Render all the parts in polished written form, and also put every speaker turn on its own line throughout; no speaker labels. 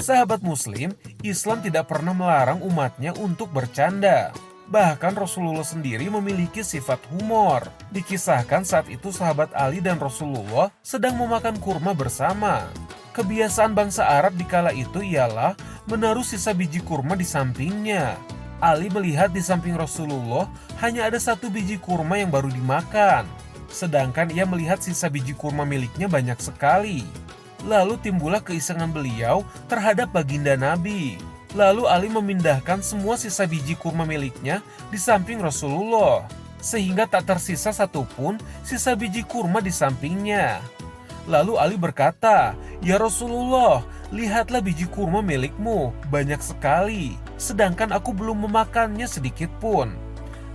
Sahabat Muslim, Islam tidak pernah melarang umatnya untuk bercanda. Bahkan Rasulullah sendiri memiliki sifat humor. Dikisahkan saat itu sahabat Ali dan Rasulullah sedang memakan kurma bersama. Kebiasaan bangsa Arab di kala itu ialah menaruh sisa biji kurma di sampingnya. Ali melihat di samping Rasulullah hanya ada satu biji kurma yang baru dimakan. Sedangkan ia melihat sisa biji kurma miliknya banyak sekali. Lalu timbullah keisengan beliau terhadap baginda Nabi. Lalu Ali memindahkan semua sisa biji kurma miliknya di samping Rasulullah. Sehingga tak tersisa satupun sisa biji kurma di sampingnya. Lalu Ali berkata, "Ya Rasulullah, lihatlah biji kurma milikmu, banyak sekali. Sedangkan aku belum memakannya sedikit pun."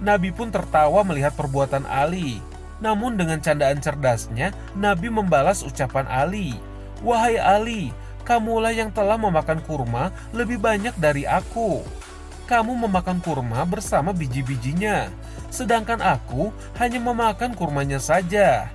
Nabi pun tertawa melihat perbuatan Ali. Namun dengan candaan cerdasnya, Nabi membalas ucapan Ali. "Wahai Ali, kamulah yang telah memakan kurma lebih banyak dari aku. Kamu memakan kurma bersama biji-bijinya, sedangkan aku hanya memakan kurmanya saja."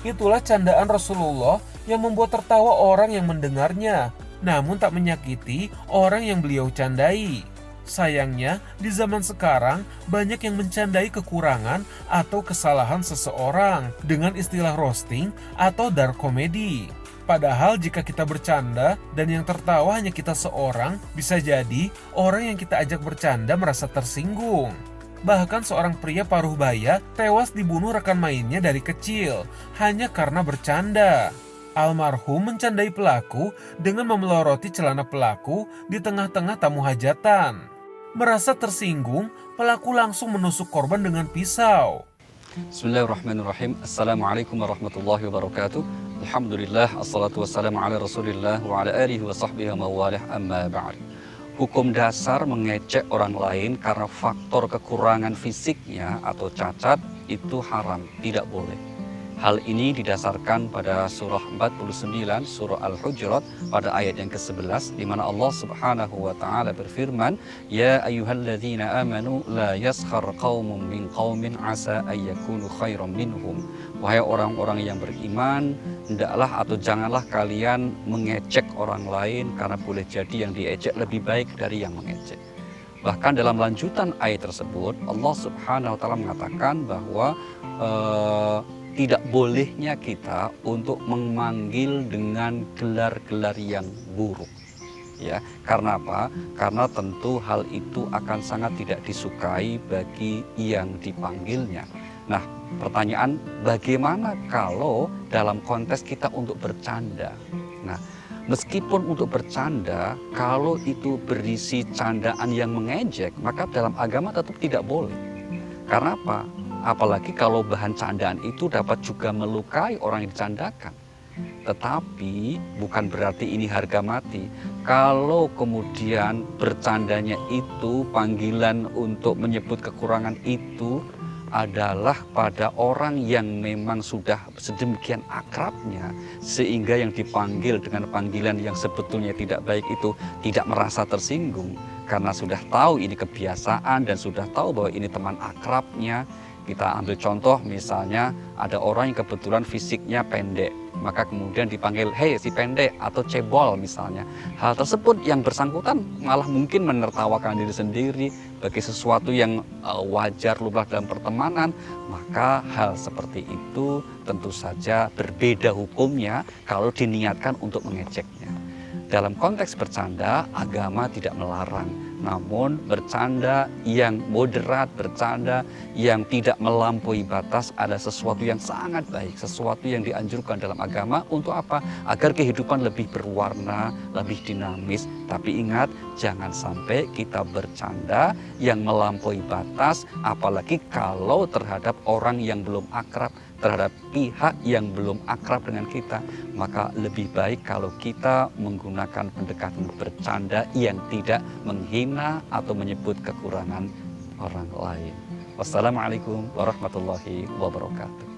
Itulah candaan Rasulullah yang membuat tertawa orang yang mendengarnya, namun tak menyakiti orang yang beliau candai. Sayangnya, di zaman sekarang banyak yang mencandai kekurangan atau kesalahan seseorang dengan istilah roasting atau dark comedy. Padahal jika kita bercanda dan yang tertawa hanya kita seorang, bisa jadi orang yang kita ajak bercanda merasa tersinggung. Bahkan seorang pria paruh baya tewas dibunuh rekan mainnya dari kecil hanya karena bercanda. Almarhum mencandai pelaku dengan memeloroti celana pelaku di tengah-tengah tamu hajatan. Merasa tersinggung, pelaku langsung menusuk korban dengan pisau.
Bismillahirrahmanirrahim. Assalamualaikum warahmatullahi wabarakatuh. Alhamdulillah, assalatu wassalamu ala rasulillah wa ala alihi wa sahbihi wa mawalah, amma ba'd. Hukum dasar mengejek orang lain karena faktor kekurangan fisiknya atau cacat itu haram, tidak boleh. Hal ini didasarkan pada surah 49, surah Al-Hujurat pada ayat yang ke-11, di mana Allah Subhanahu wa taala berfirman, "Ya ayyuhalladzina amanu la yaskhar qaumun min qaumin asa ay yakunu khairan minhum." Wahai orang-orang yang beriman, hendaklah atau janganlah kalian mengejek orang lain karena boleh jadi yang diejek lebih baik dari yang mengejek. Bahkan dalam lanjutan ayat tersebut, Allah Subhanahu wa taala mengatakan bahwa tidak bolehnya kita untuk memanggil dengan gelar-gelar yang buruk. Ya, karena apa? Karena tentu hal itu akan sangat tidak disukai bagi yang dipanggilnya. Nah, pertanyaan, bagaimana kalau dalam konteks kita untuk bercanda? Nah, meskipun untuk bercanda, kalau itu berisi candaan yang mengejek, maka dalam agama tetap tidak boleh. Karena apa? Apalagi kalau bahan candaan itu dapat juga melukai orang yang dicandakan. Tetapi bukan berarti ini harga mati. Kalau kemudian bercandanya itu, panggilan untuk menyebut kekurangan itu adalah pada orang yang memang sudah sedemikian akrabnya, sehingga yang dipanggil dengan panggilan yang sebetulnya tidak baik itu tidak merasa tersinggung, karena sudah tahu ini kebiasaan dan sudah tahu bahwa ini teman akrabnya. Kita ambil contoh, misalnya ada orang yang kebetulan fisiknya pendek, maka kemudian dipanggil, "Hei si pendek," atau cebol misalnya. Hal tersebut yang bersangkutan malah mungkin menertawakan diri sendiri bagi sesuatu yang wajar lumrah dalam pertemanan. Maka hal seperti itu tentu saja berbeda hukumnya kalau diniatkan untuk mengejeknya. Dalam konteks bercanda, agama tidak melarang. Namun bercanda yang moderat, bercanda yang tidak melampaui batas ada sesuatu yang sangat baik, sesuatu yang dianjurkan dalam agama. Untuk apa? Agar kehidupan lebih berwarna, lebih dinamis. Tapi ingat, jangan sampai kita bercanda yang melampaui batas, apalagi kalau terhadap orang yang belum akrab, terhadap pihak yang belum akrab dengan kita. Maka lebih baik kalau kita menggunakan pendekatan bercanda yang tidak menghina atau menyebut kekurangan orang lain. Wassalamualaikum warahmatullahi wabarakatuh.